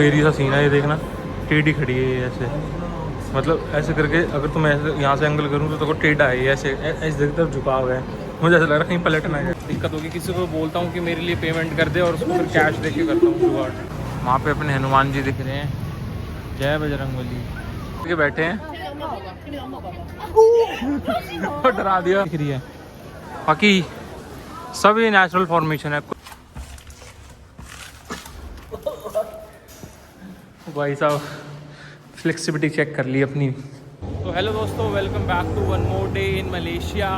Area सा scene है ये देखना, टेढ़ी खड़ी है ये ऐसे, मतलब ऐसे करके अगर तुम ऐसे यहाँ से एंगल करूँ तो टेढ़ा है ये ऐसे ऐसे तरफ झुका हुआ है। मुझे ऐसा लग रहा है कहीं पलट ना जाए। दिक्कत होगी, किसी को बोलता हूँ कि मेरे लिए पेमेंट कर दे और उसको फिर कैश दे के करता हूँ जुगाड़। वहाँ पे अपने हनुमान जी दिख रहे हैं, जय बजरंगबली के बैठे हैं और डरा दिया दिख रही है। बाकी सब ये नेचुरल फॉर्मेशन है। भाई साहब फ्लेक्सिबिलिटी चेक कर ली अपनी। तो हेलो दोस्तों, welcome back to one more day in Malaysia.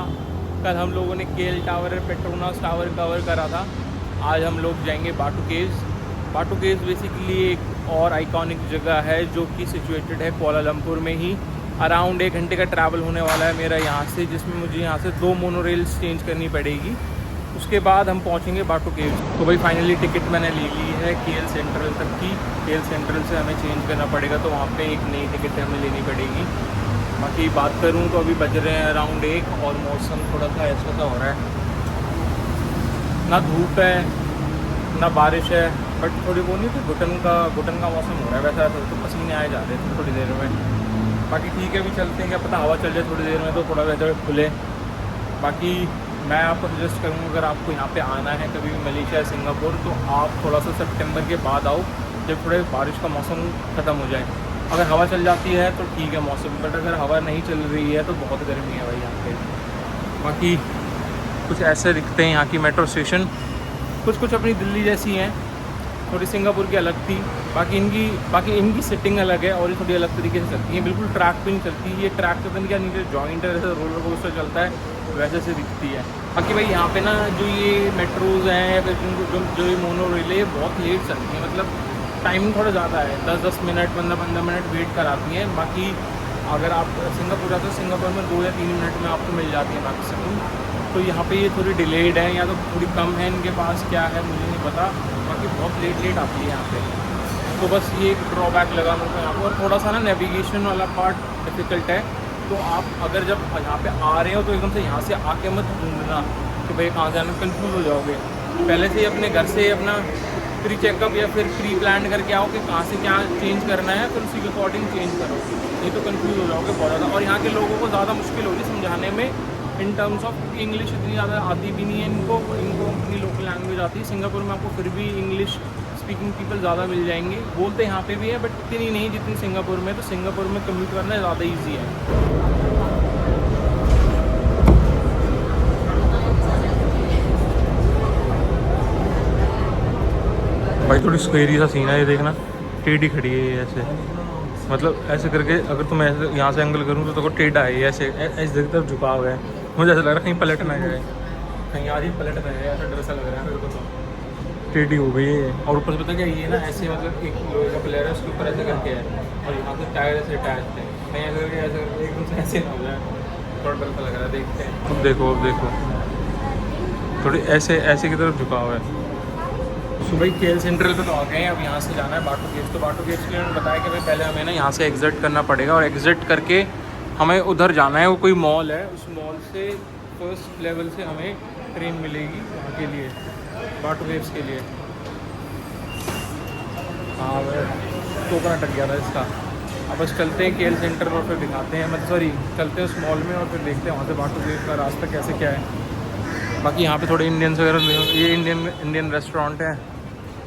कल हम लोगों ने केल टावर, पेट्रोनास टावर कवर करा था। आज हम लोग जाएंगे बाटू केव्स। बाटू केव्स बेसिकली एक और आइकॉनिक जगह है जो कि सिचुएटेड है कुआलालंपुर में ही। अराउंड 1 घंटे का ट्रैवल होने वाला है मेरा यहाँ से, जिसमें मुझे यहाँ से 2 मोनोरेल्स चेंज करनी पड़ेगी। उसके बाद हम पहुँचेंगे बाटू केव्स। तो भाई फाइनली टिकट मैंने ले ली है केएल सेंट्रल तक की। केएल सेंट्रल से हमें चेंज करना पड़ेगा, तो वहाँ पे एक नई टिकट हमें लेनी पड़ेगी। बाकी बात करूँ तो अभी बज रहे हैं अराउंड 1 और मौसम थोड़ा सा ऐसा सा हो रहा है, ना धूप है ना बारिश है, बट थोड़ी वो नहीं तो घुटन का मौसम हो रहा है। वैसा तो पसीने आए जा रहे हैं थोड़ी देर में। बाकी ठीक है, अभी चलते हैं, क्या पता हवा चल जाए थोड़ी देर में तो थोड़ा वेदर खुले। बाकी मैं आपको सजेस्ट करूँगा, अगर आपको यहाँ पे आना है कभी भी मलेशिया या सिंगापुर, तो आप थोड़ा सा सितंबर के बाद आओ, जब थोड़े बारिश का मौसम ख़त्म हो जाए। अगर हवा चल जाती है तो ठीक है मौसम, बट अगर हवा नहीं चल रही है तो बहुत गर्मी है भाई यहाँ पे। बाकी कुछ ऐसे दिखते हैं यहाँ की मेट्रो स्टेशन, कुछ अपनी दिल्ली जैसी हैं, थोड़ी सिंगापुर की अलग थी। बाकी इनकी सिटिंग अलग है और ये थोड़ी अलग तरीके से चलती है, बिल्कुल ट्रैक पे नहीं चलती। ये ट्रैक पे क्या नीचे जॉइंट है, जैसे रोलर कोस्टर चलता है वैसे से दिखती है। बाकी भाई यहाँ पे ना जो ये मेट्रोज़ हैं, जो ये मोनो रेल है, बहुत लेट चलती है, मतलब टाइमिंग थोड़ा ज़्यादा है, 10-10 मिनट 15-15 मिनट वेट कराती हैं। बाकी अगर आप सिंगापुर जाते हो, सिंगापुर में 2 या 3 मिनट में आपको मिल जाती है मैक्सिमम। तो यहाँ पे ये थोड़ी डिलेड है या तो थोड़ी कम है, इनके पास क्या है मुझे नहीं पता। बाकी बहुत लेट आती है यहाँ पे, तो बस ये एक ड्रॉबैक लगा मुझको यहाँ पर। और थोड़ा सा ना नेविगेशन वाला पार्ट डिफ़िकल्ट है। तो आप अगर जब यहाँ पे आ रहे हो तो एकदम से यहाँ से आके मत ढूंढना कि भाई कहाँ जाना, कंफ्यूज हो जाओगे। पहले से ही अपने घर से अपना प्री चेकअप या फिर प्री प्लान करके आओ कि कहाँ से क्या चेंज करना है, फिर उसी के अकॉर्डिंग चेंज करो, नहीं तो कंफ्यूज हो जाओगे बहुत ज़्यादा। और यहाँ के लोगों को ज़्यादा मुश्किल होगी समझाने में इन टर्म्स ऑफ, इंग्लिश इतनी ज़्यादा आती भी नहीं है इनको अपनी लोकल लैंग्वेज आती है। सिंगापुर में आपको फिर भी इंग्लिश स्पीकिंग पीपल ज़्यादा मिल जाएंगे, बोलते यहाँ पे भी है बट इतनी नहीं जितनी सिंगापुर में। तो सिंगापुर में कम्यूट करना ज़्यादा ईजी है। भाई थोड़ी स्क्वेरी सा सीन है ये देखना, टेढ़ी खड़ी है ये ऐसे, मतलब ऐसे करके अगर तुम ऐसे यहाँ से एंगल करूँ तो टेढ़ा है ये ऐसे ऐसे तरफ झुका हुआ है। मुझे ऐसा लग रहा है कहीं पलट ना जाए, कहीं आज ही पलट ना जाए, ऐसा डर सा लग रहा है मेरे को। तो टेढ़ी हो गई है और ऊपर से पता क्या ये ना ऐसे, मतलब एक लोहे का प्लेयर है उसके ऊपर ऐसे करके है और यहाँ से टायर ऐसे अटैच है, कहीं ऐसे करके ऐसे एकदम से ऐसे ना हो जाए, थोड़ा डर सा लग रहा है। देखते हैं, अब देखो थोड़ी ऐसे की तरफ झुका हुआ है। सुबह केएल सेंट्रल पे तो आ गए हैं, अब यहाँ से जाना है बाटू केव्स। तो बाटू केव्स के लिए उन्होंने बताया कि भाई पहले हमें ना यहाँ से एग्ज़िट करना पड़ेगा और एग्ज़िट करके हमें उधर जाना है। वो कोई मॉल है, उस मॉल से फर्स्ट लेवल से हमें ट्रेन मिलेगी वहाँ के लिए, बाटू केव्स के लिए। हाँ टोकन अटक गया था इसका। अब बस चलते हैं केएल सेंटर और फिर दिखाते हैं, मतलब सॉरी चलते हैं उस मॉल में और फिर देखते हैं वहाँ से बाटू केव्स का रास्ता कैसे क्या है। बाकी यहाँ पे थोड़े इंडियंस वगैरह, ये इंडियन रेस्टोरेंट है,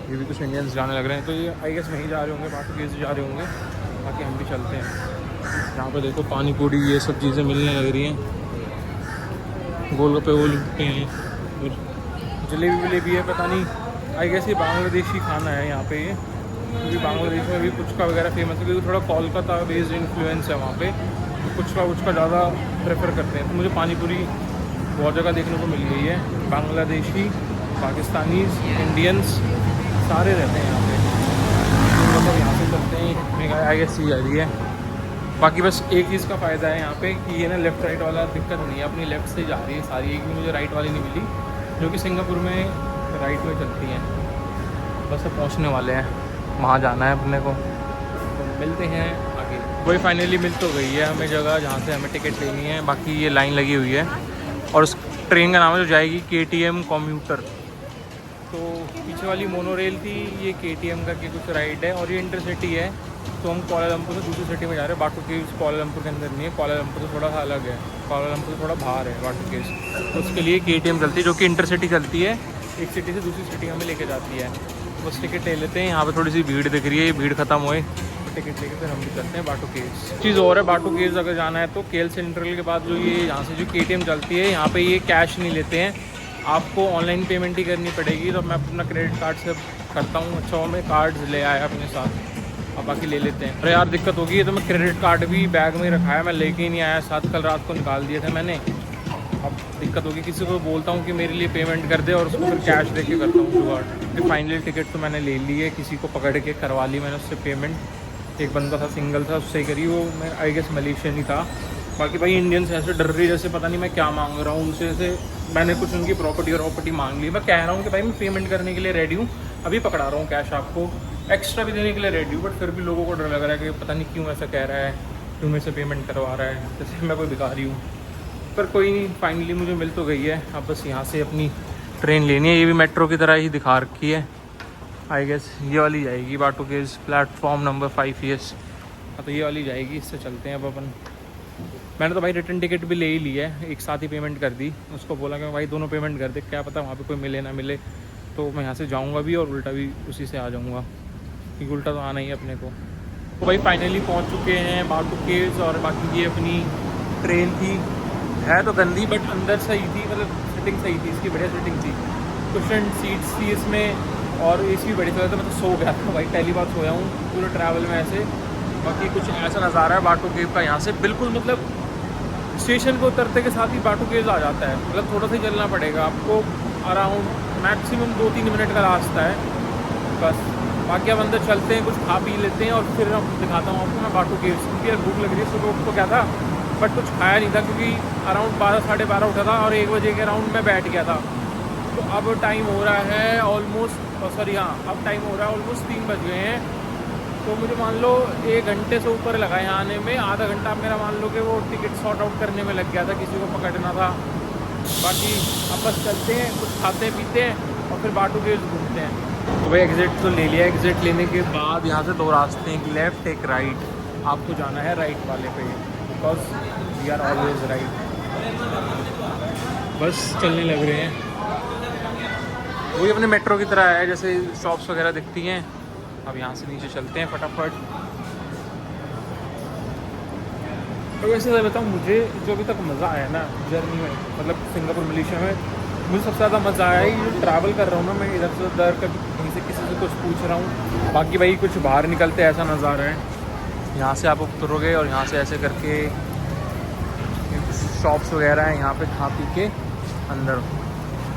ये भी कुछ इंडियंस जाने लग रहे हैं, तो ये आई गेस वहीं जा रहे होंगे, बाटू केव्स जा रहे होंगे। बाकी हम भी चलते हैं। यहाँ पे देखो पानी पूरी ये सब चीज़ें मिलने लग रही हैं, गोलगप्पे हैं, जलेबी वलेबी है, पता नहीं आई गेस ये बांग्लादेशी खाना है यहाँ पे ये, क्योंकि बांग्लादेश में भी पुचका वगैरह फेमस है, क्योंकि थोड़ा कोलकाता बेस्ड इन्फ्लुएंस है वहाँ पे, तो पुचका ज़्यादा प्रेफर करते हैं। तो मुझे पानी पूरी बहुत जगह देखने को मिल गई है, बांग्लादेशी, पाकिस्तानीज़, इंडियंस सारे रहते हैं यहाँ पे। तो यहाँ से चलते हैं, आई गेस सी जा रही है। बाकी बस एक चीज़ का फ़ायदा है यहाँ पे कि ये ना लेफ़्ट राइट वाला दिक्कत नहीं है, अपनी लेफ़्ट से जा रही है सारी, एक भी मुझे राइट वाली नहीं मिली, जो कि सिंगापुर में राइट में चलती हैं। बस अब पहुँचने वाले हैं, वहाँ जाना है अपने को, तो मिलते हैं आगे। वही फाइनली मिल तो गई है हमें जगह जहाँ से हमें टिकट लेनी है। बाकी ये लाइन लगी हुई है और उस ट्रेन का नाम है जो जाएगी KTM कम्यूटर। तो पीछे वाली मोनोरेल थी, ये KTM करके कुछ राइड है और ये इंटरसिटी है। तो हम कोलालमपुर से दूसरी सिटी में जा रहे हैं। बाटू केव्स कोलालमपुर के अंदर नहीं है, कोलालमपुर से थोड़ा सा अलग है, कोलालमपुर से थोड़ा बाहर है बाटू केव्स। तो उसके लिए KTM चलती है जो कि इंटरसिटी चलती है, एक सिटी से दूसरी सिटी हमें लेके जाती है। बस टिकट ले लेते हैं। यहाँ पे थोड़ी सी भीड़ दिख रही है, भीड़ खत्म होए तो टिकट लेके फिर हम भी चलते हैं बाटू केव्स। चीज़ और है, बाटू केव्स अगर जाना है तो KL सेंट्रल के बाद जो ये यहाँ से जो KTM चलती है, यहाँ पे ये कैश नहीं लेते हैं, आपको ऑनलाइन पेमेंट ही करनी पड़ेगी। तो मैं अपना क्रेडिट कार्ड से करता हूँ। अच्छा वो मैं कार्ड्स ले आया अपने साथ, अब बाकी ले लेते हैं। अरे यार दिक्कत होगी, तो मैं क्रेडिट कार्ड भी बैग में ही रखा है, मैं लेके ही नहीं आया साथ, कल रात को निकाल दिए थे मैंने। अब दिक्कत होगी, किसी को बोलता हूँ कि मेरे लिए पेमेंट कर दे और उसको फिर कैश दे के करता हूँ जुगाड़। तो फाइनली टिकट तो मैंने ले ली है, किसी को पकड़ के करवा ली मैंने उससे पेमेंट। एक बंदा था सिंगल था, उससे ही करी, वो मैं आई गेस मलेशियन ही था। बाकी भाई इंडियंस ऐसे डर रही जैसे पता नहीं मैं क्या मांग रहा हूँ उनसे, ऐसे मैंने कुछ उनकी प्रॉपर्टी मांग ली। मैं कह रहा हूँ कि भाई मैं पेमेंट करने के लिए रेडी हूँ, अभी पकड़ा रहा हूँ कैश, आपको एक्स्ट्रा भी देने के लिए रेडी हूँ, बट फिर भी लोगों को डर लग रहा है कि पता नहीं क्यों ऐसा कह रहा है, क्यों मेरे से पेमेंट करवा रहा है, जैसे मैं कोई भिखारी हूँ। पर कोई नहीं, फाइनली मुझे मिल तो गई है। अब बस यहाँ से अपनी ट्रेन लेनी है, ये भी मेट्रो की तरह ही दिखा रखी है आई गेस। ये वाली जाएगी बाटू के प्लेटफॉर्म नंबर 5 यस। हाँ तो ये वाली जाएगी, इससे चलते हैं अब अपन। मैंने तो भाई रिटर्न टिकट भी ले ही ली है, एक साथ ही पेमेंट कर दी। उसको बोला कि भाई दोनों पेमेंट कर दे, क्या पता वहाँ पे कोई मिले ना मिले, तो मैं यहाँ से जाऊँगा भी और उल्टा भी उसी से आ जाऊँगा, क्योंकि उल्टा तो आना ही है अपने को। तो भाई फाइनली पहुँच चुके हैं बाटू केव्स। और बाकी ये अपनी ट्रेन थी, है तो गंदी बट अंदर सही थी, मतलब सिटिंग सही थी इसकी, बढ़िया सिटिंग थी, कुशन सीट्स थी इसमें और AC भी बड़ी चला था। मैं तो सो गया था भाई, पहली बार सोया हूँ पूरे ट्रैवल में ऐसे। बाकी कुछ ऐसा नज़ारा है बाटू केव का यहाँ से, बिल्कुल मतलब स्टेशन को उतरते के साथ ही बाटू केव्स आ जाता है, मतलब थोड़ा सा ही चलना पड़ेगा आपको, अराउंड मैक्सिमम 2-3 मिनट का रास्ता है बस। बाकी अब अंदर चलते हैं, कुछ खा पी लेते हैं और फिर हम दिखाता हूँ आपको मैं बाटू केव्स, क्योंकि यार भूख लग रही है। सुबह को क्या था बट कुछ खाया नहीं था, क्योंकि अराउंड 12-12:30 उठा था और 1 बजे के अराउंड में बैठ गया था। तो अब टाइम हो रहा है ऑलमोस्ट, सॉरी हाँ अब टाइम हो रहा है ऑलमोस्ट 3 बज गए हैं। तो मुझे मान लो 1 घंटे से ऊपर लगा यहाँ आने में, आधा घंटा मेरा मान लो कि वो टिकट सॉर्ट आउट करने में लग गया था, किसी को पकड़ना था। बाकी अब बस चलते हैं, कुछ खाते पीते हैं और फिर बाटू केव्स घूमते हैं। तो भाई एग्ज़िट तो ले लिया, एग्ज़िट लेने के बाद यहाँ से 2 रास्ते हैं, एक लेफ़्ट एक राइट। आपको जाना है राइट वाले पे, because we are always right. Bus चलने लग रहे हैं, वही अपने मेट्रो की तरह है, जैसे शॉप्स वगैरह दिखती हैं। अब यहाँ से नीचे चलते हैं फटाफट। तो वैसे सर बताऊँ, मुझे जो अभी तक मज़ा आया ना जर्नी में, मतलब सिंगापुर मलेशिया में, मुझे सबसे ज़्यादा मज़ा आया ये जो ट्रैवल कर रहा हूँ ना मैं, इधर से उधर, कभी कहीं से किसी से कुछ पूछ रहा हूँ। बाकी भाई कुछ बाहर निकलते ऐसा नज़ारा है, यहाँ से आप उतरोगे और यहाँ से ऐसे करके शॉप्स वगैरह हैं, यहाँ पे खा पी के अंदर।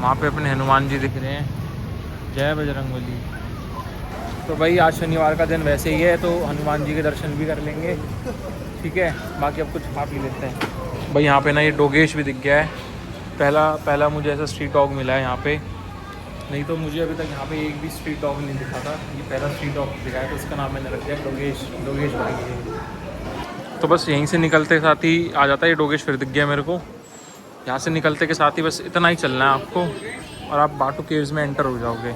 वहाँ पे अपने हनुमान जी दिख रहे हैं, जय बजरंगबली। तो भाई आज शनिवार का दिन वैसे ही है, तो हनुमान जी के दर्शन भी कर लेंगे, ठीक है। बाकी अब कुछ खा पी लेते हैं। भाई यहाँ पे ना ये डोगेश भी दिख गया है, पहला मुझे ऐसा स्ट्रीट डॉग मिला है यहाँ पे, नहीं तो मुझे अभी तक यहाँ पे एक भी स्ट्रीट डॉग नहीं दिखा था। ये पहला स्ट्रीट डॉग दिखा है, तो इसका नाम मैंने रख दिया डोगेश भाई है। तो बस यहीं से निकलते के साथ ही आ जाता है ये डोगेश, फिर दिख गया मेरे को। यहाँ से निकलते के साथ ही बस इतना ही चलना है आपको और आप बाटू केव्स में एंटर हो जाओगे।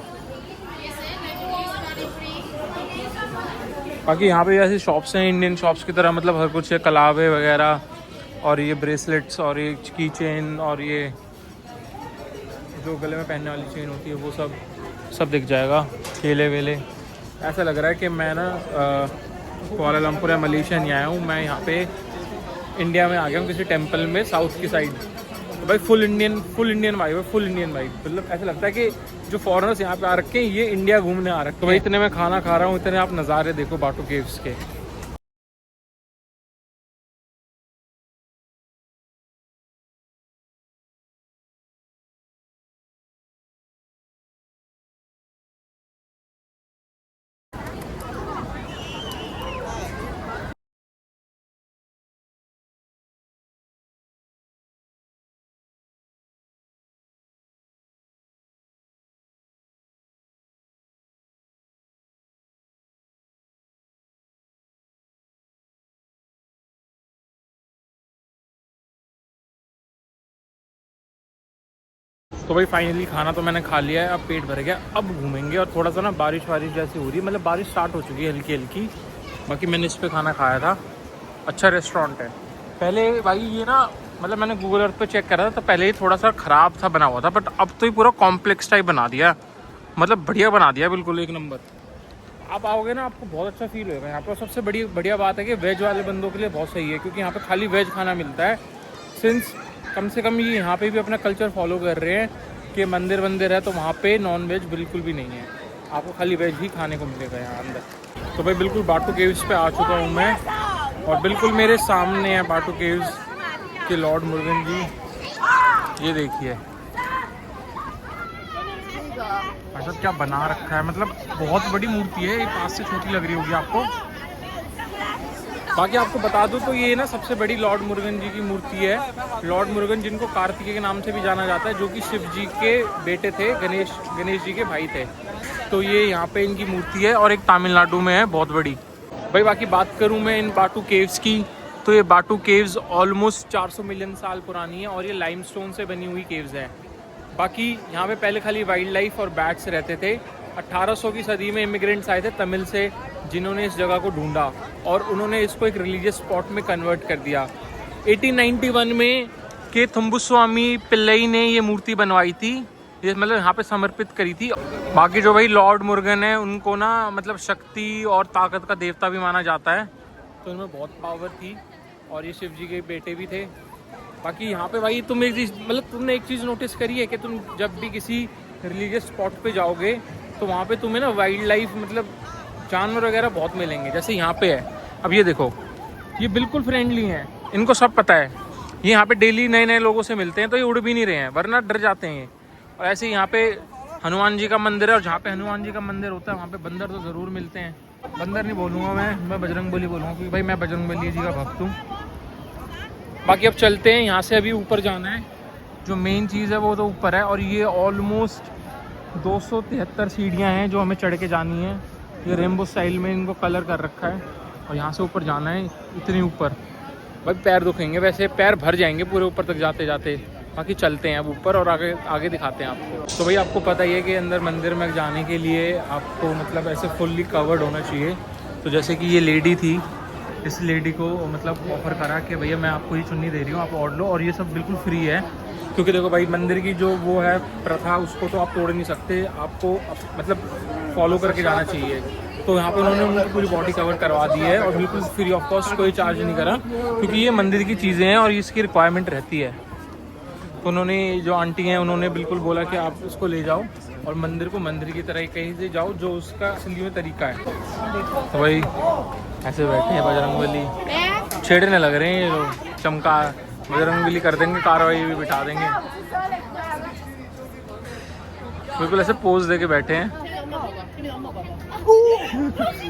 बाकी यहाँ पे ऐसी शॉप्स हैं इंडियन शॉप्स की तरह, मतलब हर कुछ है, कलावे वगैरह और ये ब्रेसलेट्स और ये की चेन और ये जो गले में पहनने वाली चेन होती है वो सब दिख जाएगा, केले वेले। ऐसा लग रहा है कि मैं ना कुआलालंपुर या मलेशिया नहीं आया हूँ, मैं यहाँ पे इंडिया में आ गया हूँ किसी टेंपल में साउथ की साइड। तो भाई फुल इंडियन वाइब है, फुल इंडियन वाइब। मतलब ऐसा लगता है कि जो फॉरेनर्स यहाँ पे आ रखे हैं ये इंडिया घूमने आ रखे हैं। तो भाई इतने मैं खाना खा रहा हूँ, इतने आप नज़ारे देखो बाटू केव्स के। तो भाई फाइनली खाना तो मैंने खा लिया है, अब पेट भर गया। अब घूमेंगे और थोड़ा सा ना बारिश वारिश जैसी हो रही है, मतलब बारिश स्टार्ट हो चुकी है हल्की हल्की। बाकी मैंने इस पर खाना खाया था, अच्छा रेस्टोरेंट है। पहले भाई ये ना मतलब मैंने गूगल अर्थ पे चेक करा था तो पहले ही थोड़ा सा ख़राब था बना हुआ था, बट अब तो ये पूरा कॉम्प्लेक्स टाइप बना दिया, मतलब बढ़िया बना दिया, बिल्कुल एक नंबर। आप आओगे ना आपको बहुत अच्छा फील होगा यहाँ पर। सबसे बढ़िया बात है कि वेज वाले बंदों के लिए बहुत सही है, क्योंकि यहाँ पे खाली वेज खाना मिलता है। सिंस कम से कम ये यहाँ पे भी अपना कल्चर फॉलो कर रहे हैं कि मंदिर वंदिर है तो वहाँ पे नॉन वेज बिल्कुल भी नहीं है, आपको खाली वेज ही खाने को मिलेगा यहाँ अंदर। तो भाई बिल्कुल बाटू केव्स पे आ चुका हूँ मैं, और बिल्कुल मेरे सामने है बाटू केव्स के लॉर्ड मुरुगन जी। ये देखिए मतलब क्या बना रखा है, मतलब बहुत बड़ी मूर्ति है, ये पास से छोटी लग रही होगी आपको। बाकी आपको बता दूं तो ये ना सबसे बड़ी लॉर्ड मुरुगन जी की मूर्ति है। लॉर्ड मुरुगन जिनको कार्तिकेय के नाम से भी जाना जाता है, जो कि शिव जी के बेटे थे, गणेश जी के भाई थे। तो ये यहाँ पे इनकी मूर्ति है और एक तमिलनाडु में है बहुत बड़ी। भाई बाकी बात करूँ मैं इन बाटू केव्स की, तो ये बाटू केव्स ऑलमोस्ट 400 मिलियन साल पुरानी है और ये लाइमस्टोन से बनी हुई केव्स हैं। बाकी यहाँ पे पहले खाली वाइल्ड लाइफ और बैट्स रहते थे। 1800 की सदी में इमिग्रेंट्स आए थे तमिल से, जिन्होंने इस जगह को ढूंढा और उन्होंने इसको एक रिलीजियस स्पॉट में कन्वर्ट कर दिया। 1891 में के थुम्बुस्वामी पिल्लई ने ये मूर्ति बनवाई थी, ये मतलब यहाँ पे समर्पित करी थी। बाकी जो भाई लॉर्ड मुरुगन है उनको ना मतलब शक्ति और ताकत का देवता भी माना जाता है, तो उनमें बहुत पावर थी और ये शिव जी के बेटे भी थे। बाकी यहाँ पे भाई तुम एक चीज़ मतलब तुमने एक चीज़ नोटिस करी है कि तुम जब भी किसी रिलीजियस स्पॉट पे जाओगे तो वहाँ पे तुम्हें ना वाइल्ड लाइफ मतलब जानवर वगैरह बहुत मिलेंगे, जैसे यहाँ पे है। अब ये देखो, ये बिल्कुल फ्रेंडली हैं, इनको सब पता है। ये यहाँ पे डेली नए नए लोगों से मिलते हैं, तो ये उड़ भी नहीं रहे हैं, वरना डर जाते हैं। और ऐसे यहाँ पे हनुमान जी का मंदिर है, और जहाँ पे हनुमान जी का मंदिर होता है वहाँ पे बंदर तो ज़रूर मिलते हैं। बंदर नहीं बोलूँगा मैं बजरंगबली बोलूँगा, क्योंकि भाई मैं बजरंगबली जी का भक्त हूँ। बाकी अब चलते हैं, यहाँ से अभी ऊपर जाना है। जो मेन चीज़ है वो तो ऊपर है, और ये ऑलमोस्ट 273 सीढ़ियाँ हैं जो हमें चढ़ के जानी है। ये रेनबो स्टाइल में इनको कलर कर रखा है, और यहाँ से ऊपर जाना है इतनी ऊपर। भाई पैर दुखेंगे, वैसे पैर भर जाएंगे पूरे ऊपर तक जाते जाते। बाकी चलते हैं अब ऊपर और आगे दिखाते हैं आपको। तो भाई आपको पता ही है कि अंदर मंदिर में जाने के लिए आपको मतलब ऐसे फुल्ली कवर्ड होना चाहिए। तो जैसे कि ये लेडी थी, इस लेडी को मतलब ऑफ़र करा कि भैया मैं आपको ये चुन्नी दे रही हूँ, आप ओढ़ लो, और ये सब बिल्कुल फ्री है। क्योंकि देखो भाई मंदिर की जो वो है प्रथा, उसको तो आप तोड़ नहीं सकते, आपको मतलब फॉलो करके जाना चाहिए। तो यहाँ पे उन्होंने उनकी पूरी बॉडी कवर करवा दी है और बिल्कुल फ्री ऑफ कॉस्ट, कोई चार्ज नहीं करा, क्योंकि ये मंदिर की चीज़ें हैं और इसकी रिक्वायरमेंट रहती है। तो उन्होंने जो आंटी हैं उन्होंने बिल्कुल बोला कि आप इसको ले जाओ और मंदिर को मंदिर की तरह कहीं से जाओ जो उसका असली में तरीका है। तो भाई ऐसे बैठे हैं बजरंगबली, छेड़ने लग रहे हैं ये लोग, चमका बजरंगबली कर देंगे, कार्रवाई भी बिठा देंगे। बिल्कुल ऐसे पोज दे के बैठे हैं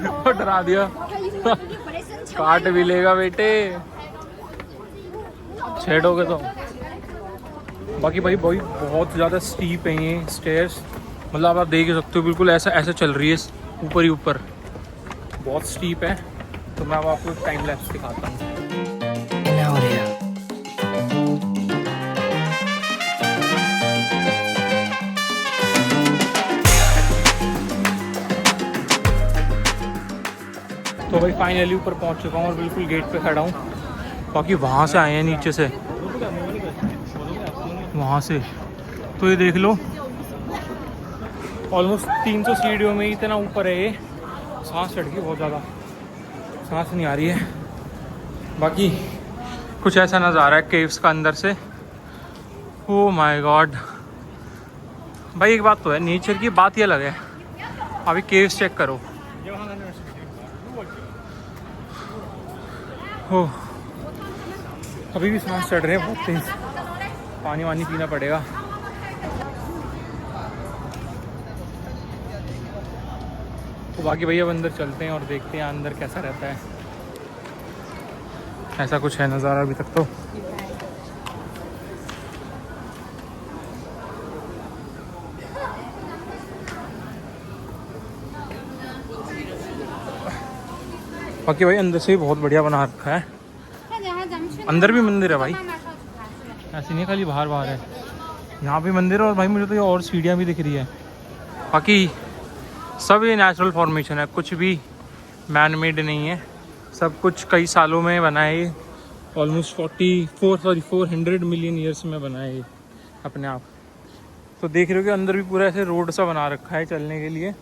और डरा दिया काट भी लेगा बेटे, छेड़ोगे तो। बाकी भाई बहुत ज़्यादा स्टीप है ये स्टेयर्स, मतलब आप देख सकते हो बिल्कुल ऐसा चल रही है ऊपर ही ऊपर, बहुत स्टीप है। तो मैं अब आपको टाइम लैप्स दिखाता हूँ। तो भाई फाइनली ऊपर पहुँच चुका हूँ और बिल्कुल गेट पे खड़ा हूँ। बाकी वहाँ से आए हैं नीचे से, वहाँ से तो ये देख लो ऑलमोस्ट 300 सीढ़ियों में इतना ऊपर है ये। सांस चढ़ गई बहुत ज़्यादा, सांस नहीं आ रही है। बाकी कुछ ऐसा नज़ारा है केव्स का अंदर से, ओ माय गॉड। भाई एक बात तो है, नेचर की बात ही अलग है। अभी केव्स चेक करो, हो अभी भी सांस चढ़ रहे हैं बहुत तेज, पानी वानी पीना पड़ेगा। तो बाकी भैया अब अंदर चलते हैं और देखते हैं अंदर कैसा रहता है। ऐसा कुछ है नज़ारा अभी तक तो। बाकी भाई अंदर से भी बहुत बढ़िया बना रखा है, अंदर भी मंदिर है भाई, ऐसे नहीं खाली बाहर है। यहाँ भी मंदिर है और भाई मुझे तो ये और सीढ़ियाँ भी दिख रही है। बाकी सब ये नेचुरल फॉर्मेशन है, कुछ भी मैन मेड नहीं है, सब कुछ कई सालों में बना है ये। ऑलमोस्ट 400 मिलियन ईयर्स में बना है ये अपने आप। तो देख रहे हो कि अंदर भी पूरा ऐसे रोड सा बना रखा है चलने के लिए।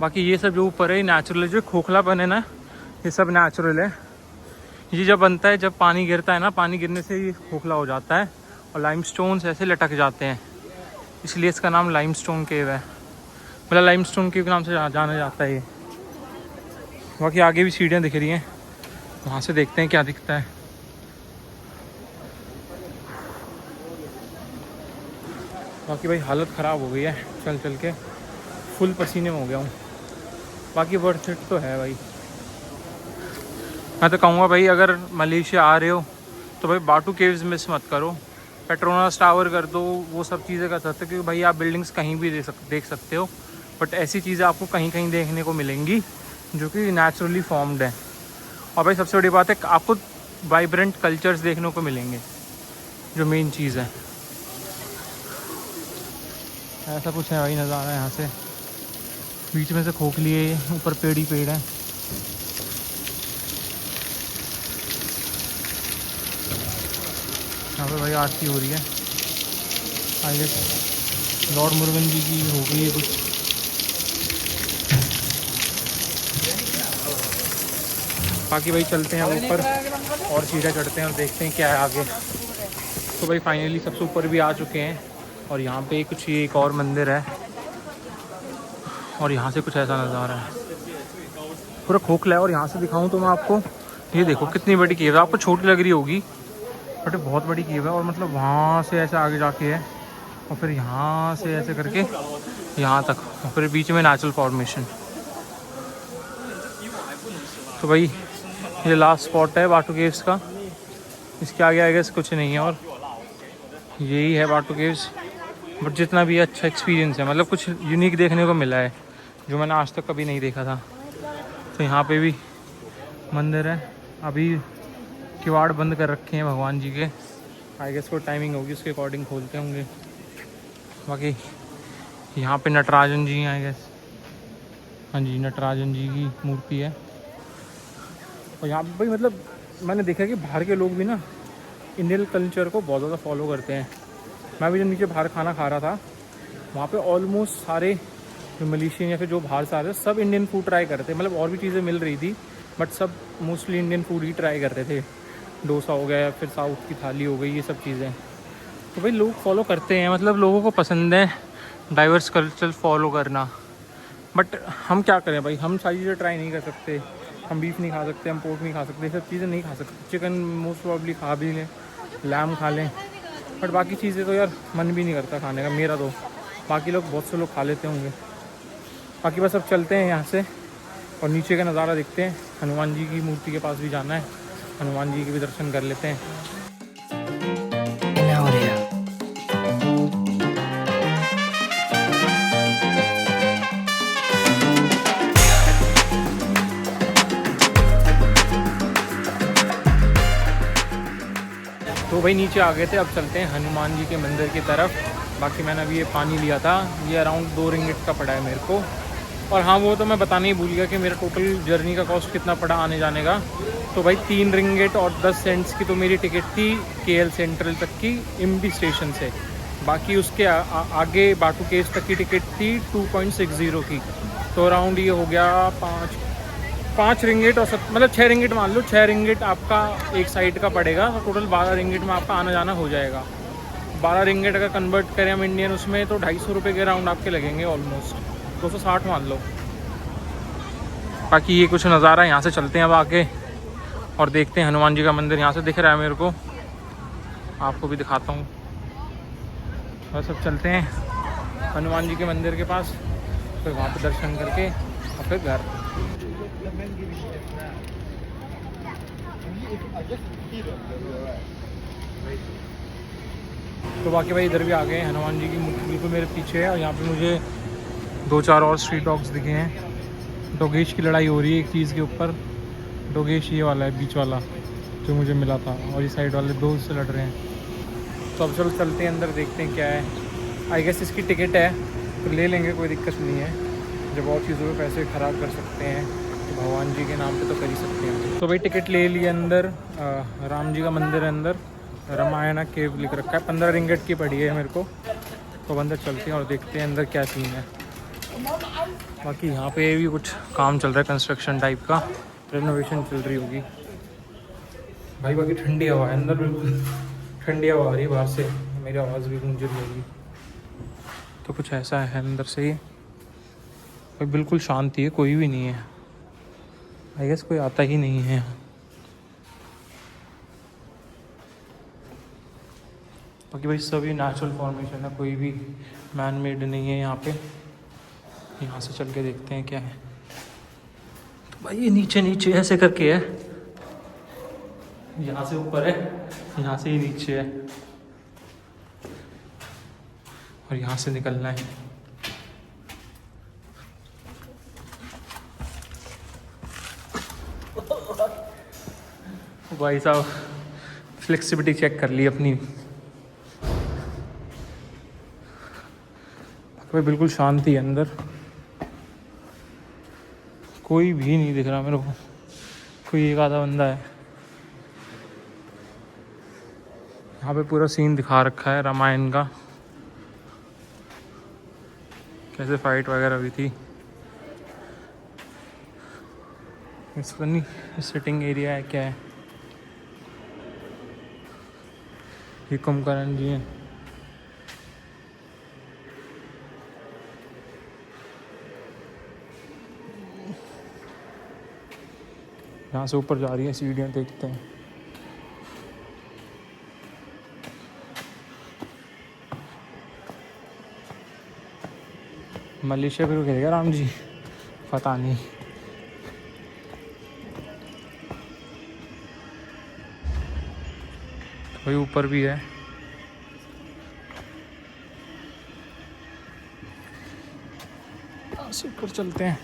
बाकी ये सब जो ऊपर है नेचुरल है, जो खोखलापन है ना ये सब नेचुरल है। ये जब बनता है, जब पानी गिरता है ना, पानी गिरने से ये खोखला हो जाता है और लाइमस्टोन्स ऐसे लटक जाते हैं, इसलिए इसका नाम लाइमस्टोन केव है, मतलब लाइमस्टोन केव के नाम से जाना जाता है ये। बाकी आगे भी सीढ़ियाँ दिख रही हैं, वहाँ से देखते हैं क्या दिखता है। बाकी भाई हालत ख़राब हो गई है चल चल के, फुल पसीने में हो गया हूँ। बाकी वर्थ इट तो है भाई। मैं तो कहूँगा भाई अगर मलेशिया आ रहे हो तो भाई बाटू केव्स मिस मत करो, पेट्रोनास टावर कर दो, वो सब चीज़ें कर सकते हो क्योंकि भाई आप बिल्डिंग्स कहीं भी देख सकते हो, बट ऐसी चीज़ें आपको कहीं कहीं देखने को मिलेंगी जो कि नेचुरली फॉर्म्ड है। और भाई सबसे बड़ी बात है आपको वाइब्रेंट कल्चर्स देखने को मिलेंगे, जो मेन चीज़ है। ऐसा कुछ है भाई नज़ारा यहाँ से, बीच में से खोखली है, ऊपर पेड़ ही पेड़ है। यहाँ पे भाई आरती हो रही है, आई गेस लॉर्ड मुरुगन जी की हो गई है कुछ। बाकी भाई चलते हैं ऊपर और सीधा चढ़ते हैं और देखते हैं क्या है आगे। तो भाई फाइनली सबसे ऊपर भी आ चुके हैं और यहाँ पे कुछ ये एक और मंदिर है और यहाँ से कुछ ऐसा नज़ारा है, पूरा खोखला है। और यहाँ से दिखाऊँ तो मैं आपको, ये देखो कितनी बड़ी केव है, आपको छोटी लग रही होगी बट बहुत बड़ी केव है। और मतलब वहाँ से ऐसे आगे जाके है और फिर यहाँ से ऐसे करके यहाँ तक, और फिर बीच में नेचुरल फॉर्मेशन। तो भाई ये लास्ट स्पॉट है बाटू केव्स का, इसके आगे आई गेस कुछ नहीं है और यही है बाटू केव्स। बट जितना भी अच्छा एक्सपीरियंस है, मतलब कुछ यूनिक देखने को मिला है जो मैंने आज तक कभी नहीं देखा था। तो यहाँ पे भी मंदिर है, अभी किवाड़ बंद कर रखे हैं भगवान जी के, आई गेस को टाइमिंग होगी उसके अकॉर्डिंग खोलते होंगे। बाकी यहाँ पे नटराजन जी हैं आई गेस, हाँ जी नटराजन जी की मूर्ति है। और यहाँ पे भाई मतलब मैंने देखा कि बाहर के लोग भी ना इंडियन कल्चर को बहुत ज़्यादा फॉलो करते हैं। मैं भी जब नीचे बाहर खाना खा रहा था, वहाँ पे ऑलमोस्ट सारे जो मलेशियन या फिर जो बाहर से आ रहे सब इंडियन फूड ट्राई करते हैं। मतलब और भी चीज़ें मिल रही थी बट सब मोस्टली इंडियन फूड ही ट्राई करते थे। डोसा हो गया, फिर साउथ की थाली हो गई, ये सब चीज़ें। तो भाई लोग फॉलो करते हैं, मतलब लोगों को पसंद है डाइवर्स कल्चर फॉलो करना। बट हम क्या करें भाई, हम सारी चीज़ें ट्राई नहीं कर सकते। हम बीफ नहीं खा सकते, हम पोर्क नहीं खा सकते, ये सब चीज़ें नहीं खा सकते। चिकन मोस्ट प्रॉब्ली खा भी लें, लैम खा लें, बट बाकी चीज़ें तो यार मन भी नहीं करता खाने का मेरा तो। बाकी लोग बहुत से लोग खा लेते होंगे। बाकी बस अब चलते हैं यहाँ से और नीचे का नज़ारा देखते हैं। हनुमान जी की मूर्ति के पास भी जाना है, हनुमान जी के भी दर्शन कर लेते हैं। तो भाई नीचे आ गए थे, अब चलते हैं हनुमान जी के मंदिर की तरफ। बाकी मैंने अभी ये पानी लिया था, ये अराउंड 2 रिंगिट का पड़ा है मेरे को। और हाँ वो तो मैं बताना ही भूल गया कि मेरा टोटल जर्नी का कॉस्ट कितना पड़ा आने जाने का। तो भाई 3 रिंगिट और 10 सेंट्स की तो मेरी टिकट थी KL सेंट्रल तक की इम्बी स्टेशन से। बाकी उसके आगे बाटू केव्स तक की टिकट थी 2.60 की। तो अराउंड ये हो गया 5 रिंगिट और मतलब 6 रिंगिट मान लो, 6 रिंगिट आपका एक साइड का पड़ेगा। तो टोटल 12 रिंगिट में आपका आना जाना हो जाएगा। 12 रिंगिट अगर कन्वर्ट करें हम इंडियन उसमें तो 250 रुपये के राउंड आपके लगेंगे, ऑलमोस्ट 260 मान लो। बाकी ये कुछ नज़ारा, यहाँ से चलते हैं अब आगे और देखते हैं हनुमान जी का मंदिर। यहाँ से दिख रहा है मेरे को, आपको भी दिखाता हूँ। बस अब चलते हैं हनुमान जी के मंदिर के पास, फिर वहाँ पे दर्शन करके और फिर घर। तो बाकी भाई इधर भी आ गए, हनुमान जी की मूर्ति बिल्कुल मेरे पीछे है। और यहाँ पे मुझे 2-4 और स्ट्रीट डॉग्स दिखे हैं। डोगेश की लड़ाई हो रही है एक चीज़ के ऊपर। डोगेश ये वाला है बीच वाला जो मुझे मिला था, और ये साइड वाले 2 से लड़ रहे हैं। तो अब चलो चलते हैं अंदर, देखते हैं क्या है। आई गेस इसकी टिकट है तो ले लेंगे, कोई दिक्कत नहीं है। जब और चीज़ों पे पैसे ख़राब कर सकते हैं तो भगवान जी के नाम पे तो कर ही सकते हैं। तो भाई टिकट ले लिए अंदर। राम जी का मंदिर है अंदर, रामायणा केव लिख रखा है। 15 रिंगट की पड़ी है मेरे को। तो अंदर चलते हैं और देखते हैं अंदर क्या सीन है। बाकी यहाँ पे भी कुछ काम चल रहा है, कंस्ट्रक्शन टाइप का, रेनोवेशन चल रही होगी भाई। बाकी ठंडी हवा है अंदर, बिल्कुल ठंडी हवा आ रही है बाहर से, मेरी आवाज़ भी गूंज रही होगी। तो कुछ ऐसा है अंदर से ही भाई, बिल्कुल शांति है, कोई भी नहीं है। आई गेस कोई आता ही नहीं है यहाँ। बाकी भाई सभी नेचुरल फॉर्मेशन है, कोई भी मैन मेड नहीं है यहाँ पे। यहाँ से चल के देखते हैं क्या है। तो भाई ये नीचे नीचे ऐसे करके है, यहाँ से ऊपर है, यहाँ से ही नीचे है, और यहाँ से निकलना है। भाई साहब फ्लेक्सिबिलिटी चेक कर ली अपनी। भाई बिल्कुल शांति है अंदर, कोई भी नहीं दिख रहा मेरे को। कोई एक आधा बंदा है। यहाँ पे पूरा सीन दिखा रखा है रामायण का, कैसे फाइट वगैरह हुई थी। इसका नहीं सिटिंग एरिया है क्या है। ये कुंभकर्ण जी हैं। यहाँ से ऊपर जा रही है सीढ़ियाँ, देखते हैं। मलेशिया भी रुकेगा राम जी, पता नहीं। वही ऊपर भी है। ऊपर चलते हैं।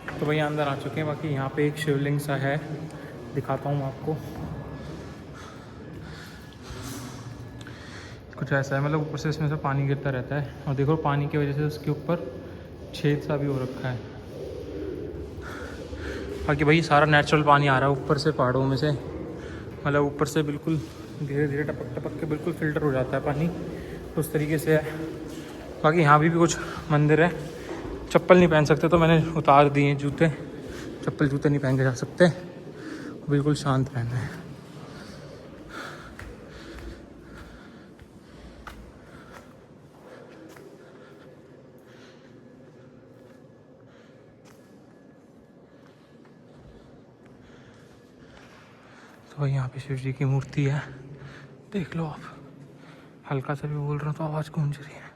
तो भैया अंदर आ चुके हैं। बाकी यहाँ पे एक शिवलिंग सा है, दिखाता हूँ आपको। कुछ ऐसा है, मतलब ऊपर से इसमें से पानी गिरता रहता है, और देखो पानी की वजह से उसके ऊपर छेद सा भी हो रखा है। बाकी भाई सारा नेचुरल पानी आ रहा है ऊपर से पहाड़ों में से, मतलब ऊपर से बिल्कुल धीरे धीरे टपक टपक के बिल्कुल फ़िल्टर हो जाता है पानी, उस तरीके से है। बाकी यहाँ भी कुछ मंदिर है। चप्पल नहीं पहन सकते तो मैंने उतार दिए हैं जूते, चप्पल जूते नहीं पहन के जा सकते, बिल्कुल शांत रहना है। तो यहाँ पे शिव जी की मूर्ति है, देख लो आप। हल्का सा भी बोल रहा हूँ तो आवाज़ गूंज रही है।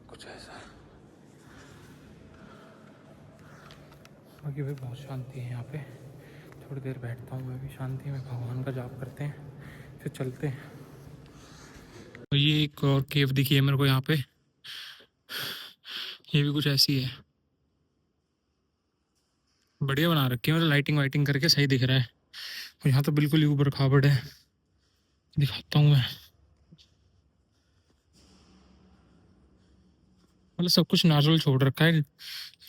कुछ ऐसा। बाकी भाई बहुत शांति है यहाँ पे। थोड़ी देर बैठता हूँ मैं भी शांति में, भगवान का जाप करते हैं, फिर चलते हैं। तो ये एक और केव दिखी है मेरे को यहाँ पे, ये भी कुछ ऐसी है, बढ़िया बना रखी है, मतलब लाइटिंग वाइटिंग करके सही दिख रहा है। और यहाँ तो बिल्कुल ही ऊबड़ खाबड़ है, दिखाता हूँ मैं। मतलब सब कुछ नेचुरल छोड़ रखा है,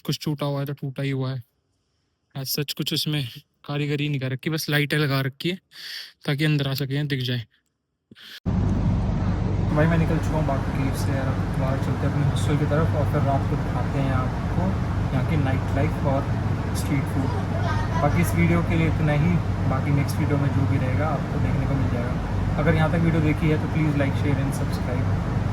कुछ टूटा हुआ है तो टूटा ही हुआ है। आज सच कुछ उसमें कारीगरी नहीं कर रखी, बस लाइटें लगा रखी है ताकि अंदर आ सके, दिख जाए। भाई मैं निकल चुका हूँ बाकी से, बाहर चलते हैं अपने हॉस्टल की तरफ, और फिर रात को दिखाते हैं आपको यहाँ की नाइट लाइफ और स्ट्रीट फूड। बाकी इस वीडियो के लिए इतना ही, बाकी नेक्स्ट वीडियो में जो भी रहेगा आपको देखने को मिल जाएगा। अगर यहाँ तक वीडियो देखी है तो please like share and subscribe.